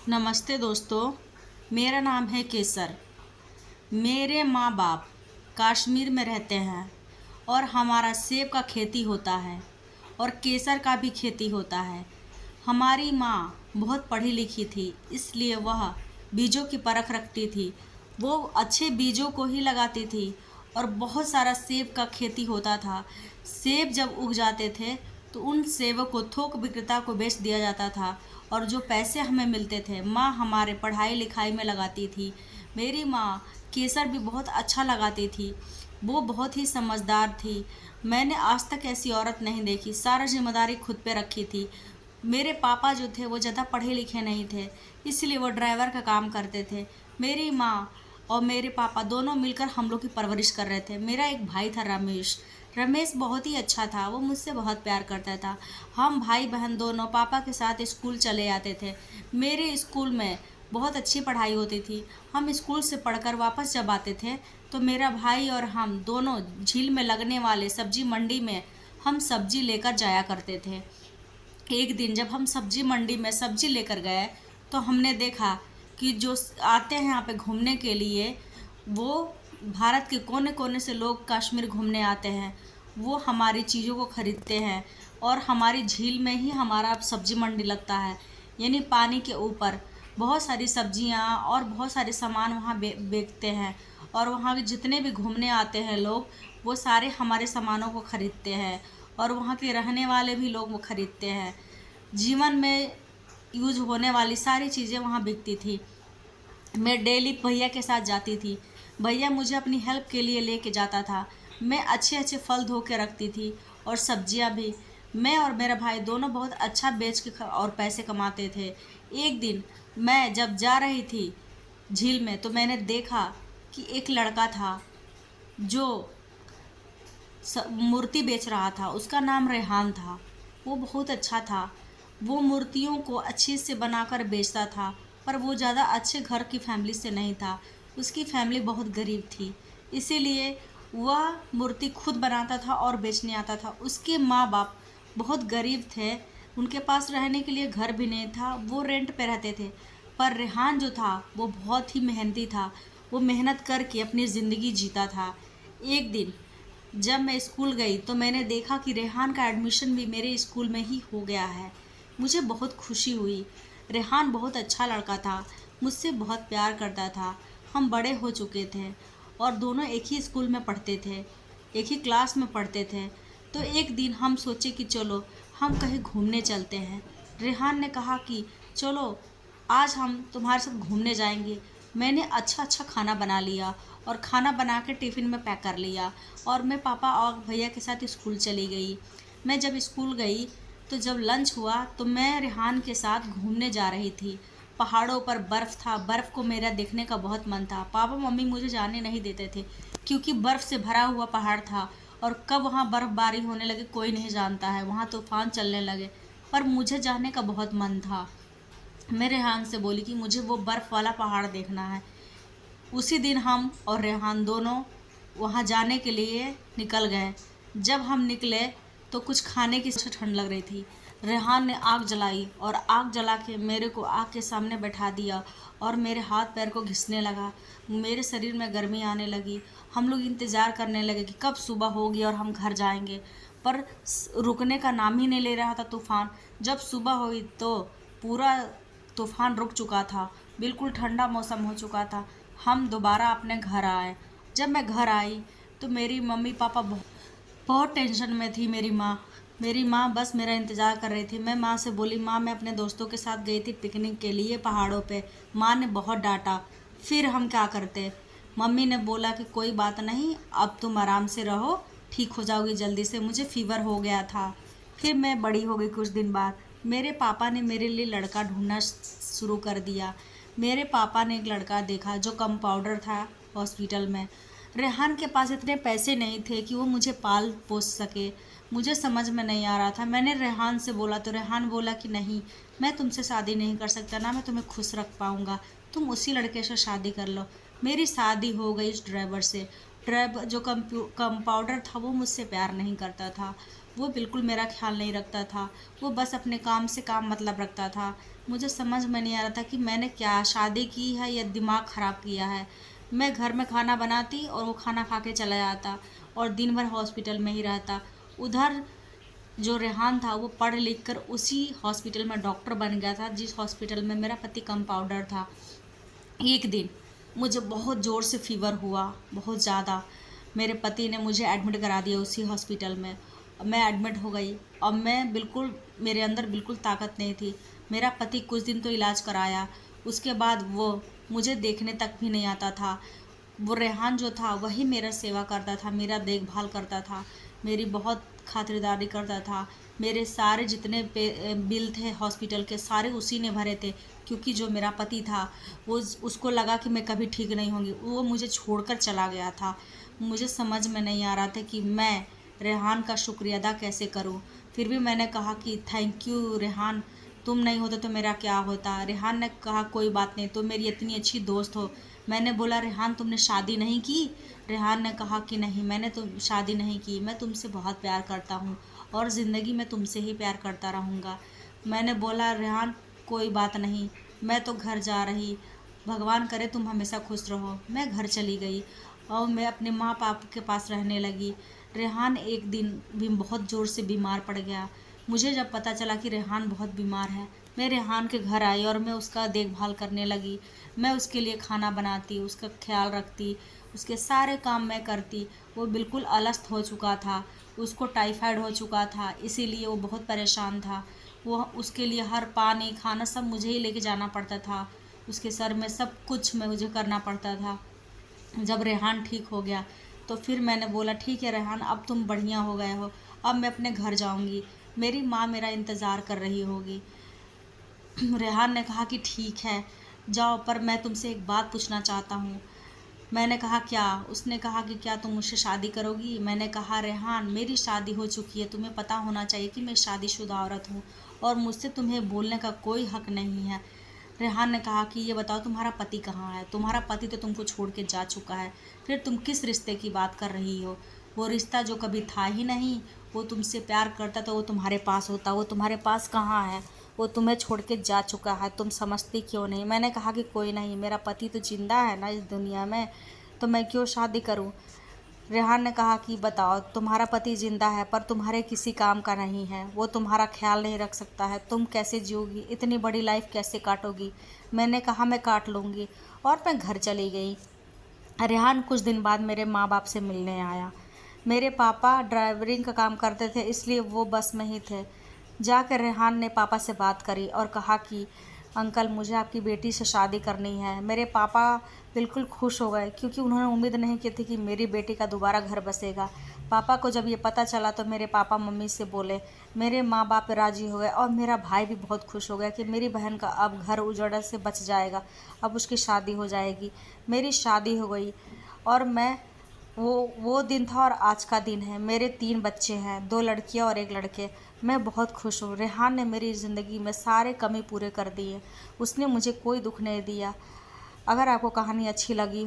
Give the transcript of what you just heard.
नमस्ते दोस्तों, मेरा नाम है केसर। मेरे माँ बाप कश्मीर में रहते हैं और हमारा सेब का खेती होता है और केसर का भी खेती होता है। हमारी माँ बहुत पढ़ी लिखी थी, इसलिए वह बीजों की परख रखती थी। वो अच्छे बीजों को ही लगाती थी और बहुत सारा सेब का खेती होता था। सेब जब उग जाते थे तो उन सेबों को थोक विक्रेता को बेच दिया जाता था और जो पैसे हमें मिलते थे माँ हमारे पढ़ाई लिखाई में लगाती थी। मेरी माँ केसर भी बहुत अच्छा लगाती थी। वो बहुत ही समझदार थी। मैंने आज तक ऐसी औरत नहीं देखी। सारा जिम्मेदारी खुद पे रखी थी। मेरे पापा जो थे वो ज़्यादा पढ़े लिखे नहीं थे, इसलिए वो ड्राइवर का काम करते थे। मेरी माँ और मेरे पापा दोनों मिलकर हम लोग की परवरिश कर रहे थे। मेरा एक भाई था रमेश। रमेश बहुत ही अच्छा था, वो मुझसे बहुत प्यार करता था। हम भाई बहन दोनों पापा के साथ स्कूल चले आते थे। मेरे स्कूल में बहुत अच्छी पढ़ाई होती थी। हम स्कूल से पढ़कर वापस जब आते थे तो मेरा भाई और हम दोनों झील में लगने वाले सब्जी मंडी में हम सब्जी लेकर जाया करते थे। एक दिन जब हम सब्जी मंडी में सब्जी लेकर गए तो हमने देखा कि जो आते हैं यहाँ पे घूमने के लिए, वो भारत के कोने कोने से लोग कश्मीर घूमने आते हैं। वो हमारी चीज़ों को खरीदते हैं और हमारी झील में ही हमारा सब्जी मंडी लगता है, यानी पानी के ऊपर बहुत सारी सब्जियाँ और बहुत सारे सामान वहाँ बेचते हैं। और वहाँ के जितने भी घूमने आते हैं लोग, वो सारे हमारे सामानों को खरीदते हैं और वहाँ के रहने वाले भी लोग वो खरीदते हैं। जीवन में यूज होने वाली सारी चीज़ें वहाँ बिकती थी। मैं डेली भैया के साथ जाती थी। भैया मुझे अपनी हेल्प के लिए लेके जाता था। मैं अच्छे अच्छे फल धो के रखती थी और सब्जियां भी। मैं और मेरा भाई दोनों बहुत अच्छा बेच के और पैसे कमाते थे। एक दिन मैं जब जा रही थी झील में तो मैंने देखा कि एक लड़का था जो मूर्ति बेच रहा था। उसका नाम रेहान था। वो बहुत अच्छा था। वो मूर्तियों को अच्छे से बनाकर बेचता था, पर वो ज़्यादा अच्छे घर की फैमिली से नहीं था। उसकी फैमिली बहुत गरीब थी, इसीलिए वह मूर्ति खुद बनाता था और बेचने आता था। उसके माँ बाप बहुत गरीब थे, उनके पास रहने के लिए घर भी नहीं था, वो रेंट पे रहते थे। पर रेहान जो था वो बहुत ही मेहनती था। वो मेहनत करके अपनी ज़िंदगी जीता था। एक दिन जब मैं स्कूल गई तो मैंने देखा कि रेहान का एडमिशन भी मेरे स्कूल में ही हो गया है। मुझे बहुत खुशी हुई। रेहान बहुत अच्छा लड़का था, मुझसे बहुत प्यार करता था। हम बड़े हो चुके थे और दोनों एक ही स्कूल में पढ़ते थे, एक ही क्लास में पढ़ते थे। तो एक दिन हम सोचे कि चलो हम कहीं घूमने चलते हैं। रेहान ने कहा कि चलो आज हम तुम्हारे साथ घूमने जाएंगे। मैंने अच्छा अच्छा खाना बना लिया और खाना बना के टिफ़िन में पैक कर लिया और मैं पापा और भैया के साथ स्कूल चली गई। मैं जब स्कूल गई तो जब लंच हुआ तो मैं रेहान के साथ घूमने जा रही थी। पहाड़ों पर बर्फ़ था। बर्फ़ को मेरा देखने का बहुत मन था। पापा मम्मी मुझे जाने नहीं देते थे क्योंकि बर्फ़ से भरा हुआ पहाड़ था और कब वहाँ बर्फ़बारी होने लगे कोई नहीं जानता है। वहाँ तूफ़ान चलने लगे, पर मुझे जाने का बहुत मन था। मैं रेहान से बोली कि मुझे वो बर्फ़ वाला पहाड़ देखना है। उसी दिन हम और रेहान दोनों वहाँ जाने के लिए निकल गए। जब हम निकले तो कुछ खाने की ठंड लग रही थी। रेहान ने आग जलाई और आग जला के मेरे को आग के सामने बैठा दिया और मेरे हाथ पैर को घिसने लगा। मेरे शरीर में गर्मी आने लगी। हम लोग इंतज़ार करने लगे कि कब सुबह होगी और हम घर जाएंगे, पर रुकने का नाम ही नहीं ले रहा था तूफ़ान। जब सुबह हुई तो पूरा तूफ़ान रुक चुका था, बिल्कुल ठंडा मौसम हो चुका था। हम दोबारा अपने घर आए। जब मैं घर आई तो मेरी मम्मी पापा बहुत टेंशन में थी। मेरी माँ बस मेरा इंतज़ार कर रही थी। मैं माँ से बोली, माँ मैं अपने दोस्तों के साथ गई थी पिकनिक के लिए पहाड़ों पे। माँ ने बहुत डांटा। फिर हम क्या करते। मम्मी ने बोला कि कोई बात नहीं, अब तुम आराम से रहो, ठीक हो जाओगी जल्दी से। मुझे फ़ीवर हो गया था। फिर मैं बड़ी हो गई। कुछ दिन बाद मेरे पापा ने मेरे लिए लड़का ढूंढना शुरू कर दिया। मेरे पापा ने एक लड़का देखा जो कंपाउंडर था हॉस्पिटल में। रेहान के पास इतने पैसे नहीं थे कि वो मुझे पाल पोस सके। मुझे समझ में नहीं आ रहा था। मैंने रेहान से बोला तो रेहान बोला कि नहीं, मैं तुमसे शादी नहीं कर सकता, ना मैं तुम्हें खुश रख पाऊँगा, तुम उसी लड़के से शादी कर लो। मेरी शादी हो गई इस ड्राइवर से। ड्राइवर जो कंपाउंडर था वो मुझसे प्यार नहीं करता था। वो बिल्कुल मेरा ख्याल नहीं रखता था। वो बस अपने काम से काम मतलब रखता था। मुझे समझ में नहीं आ रहा था कि मैंने क्या शादी की है या दिमाग ख़राब किया है। मैं घर में खाना बनाती और वो खाना खा के चला जाता और दिन भर हॉस्पिटल में ही रहता। उधर जो रेहान था वो पढ़ लिख कर उसी हॉस्पिटल में डॉक्टर बन गया था जिस हॉस्पिटल में मेरा पति कंपाउंडर था। एक दिन मुझे बहुत ज़ोर से फीवर हुआ, बहुत ज़्यादा। मेरे पति ने मुझे एडमिट करा दिया उसी हॉस्पिटल में। मैं एडमिट हो गई। अब मैं बिल्कुल, मेरे अंदर बिल्कुल ताकत नहीं थी। मेरा पति कुछ दिन तो इलाज कराया, उसके बाद वो मुझे देखने तक भी नहीं आता था। वो रेहान जो था वही मेरा सेवा करता था, मेरा देखभाल करता था, मेरी बहुत खातिरदारी करता था। मेरे सारे जितने बिल थे हॉस्पिटल के सारे उसी ने भरे थे, क्योंकि जो मेरा पति था वो उसको लगा कि मैं कभी ठीक नहीं होंगी, वो मुझे छोड़कर चला गया था। मुझे समझ में नहीं आ रहा था कि मैं रेहान का शुक्रिया अदा कैसे करूं। फिर भी मैंने कहा कि थैंक यू रेहान, तुम नहीं होते तो मेरा क्या होता। रेहान ने कहा कोई बात नहीं, तुम मेरी इतनी अच्छी दोस्त हो। मैंने बोला रेहान तुमने शादी नहीं की। रेहान ने कहा कि नहीं, मैंने तो शादी नहीं की, मैं तुमसे बहुत प्यार करता हूँ और ज़िंदगी में तुमसे ही प्यार करता रहूँगा। मैंने बोला रेहान कोई बात नहीं, मैं तो घर जा रही, भगवान करे तुम हमेशा खुश रहो। मैं घर चली गई और मैं अपने माँ बाप के पास रहने लगी। रेहान एक दिन भी बहुत ज़ोर से बीमार पड़ गया। मुझे जब पता चला कि रेहान बहुत बीमार है, मैं रेहान के घर आई और मैं उसका देखभाल करने लगी। मैं उसके लिए खाना बनाती, उसका ख्याल रखती, उसके सारे काम मैं करती। वो बिल्कुल अलस्त हो चुका था, उसको टाइफाइड हो चुका था, इसीलिए वो बहुत परेशान था। वो उसके लिए हर पानी खाना सब मुझे ही लेके जाना पड़ता था। उसके सर में सब कुछ मैं मुझे करना पड़ता था। जब रेहान ठीक हो गया तो फिर मैंने बोला ठीक है रेहान, अब तुम बढ़िया हो गए हो, अब मैं अपने घर जाऊंगी, मेरी माँ मेरा इंतज़ार कर रही होगी। रेहान ने कहा कि ठीक है जाओ, पर मैं तुमसे एक बात पूछना चाहता हूँ। मैंने कहा क्या? उसने कहा कि क्या तुम मुझसे शादी करोगी? मैंने कहा रेहान मेरी शादी हो चुकी है, तुम्हें पता होना चाहिए कि मैं शादीशुदा औरत हूँ और मुझसे तुम्हें बोलने का कोई हक नहीं है। रेहान ने कहा कि ये बताओ तुम्हारा पति कहाँ है? तुम्हारा पति तो तुमको छोड़ के जा चुका है, फिर तुम किस रिश्ते की बात कर रही हो? वो रिश्ता जो कभी था ही नहीं, वो तुमसे प्यार करता तो वो तुम्हारे पास होता, वो तुम्हारे पास कहाँ है? वो तुम्हें छोड़ के जा चुका है, तुम समझती क्यों नहीं? मैंने कहा कि कोई नहीं, मेरा पति तो जिंदा है ना इस दुनिया में, तो मैं क्यों शादी करूं? रेहान ने कहा कि बताओ तुम्हारा पति जिंदा है पर तुम्हारे किसी काम का नहीं है, वो तुम्हारा ख्याल नहीं रख सकता है, तुम कैसे जियोगी, इतनी बड़ी लाइफ कैसे काटोगी? मैंने कहा मैं काट लूँगी और मैं घर चली गई। रेहान कुछ दिन बाद मेरे माँ बाप से मिलने आया। मेरे पापा ड्राइवरिंग का काम करते थे इसलिए वो बस में ही थे। जाकर रेहान ने पापा से बात करी और कहा कि अंकल मुझे आपकी बेटी से शादी करनी है। मेरे पापा बिल्कुल खुश हो गए क्योंकि उन्होंने उम्मीद नहीं की थी कि मेरी बेटी का दोबारा घर बसेगा। पापा को जब ये पता चला तो मेरे पापा मम्मी से बोले, मेरे माँ बाप राज़ी हो गए और मेरा भाई भी बहुत खुश हो गया कि मेरी बहन का अब घर उजड़ से बच जाएगा, अब उसकी शादी हो जाएगी। मेरी शादी हो गई और मैं वो दिन था और आज का दिन है। मेरे 3 बच्चे हैं, 2 लड़कियां और 1 लड़के। मैं बहुत खुश हूँ। रेहान ने मेरी ज़िंदगी में सारे कमी पूरे कर दिए। उसने मुझे कोई दुख नहीं दिया। अगर आपको कहानी अच्छी लगी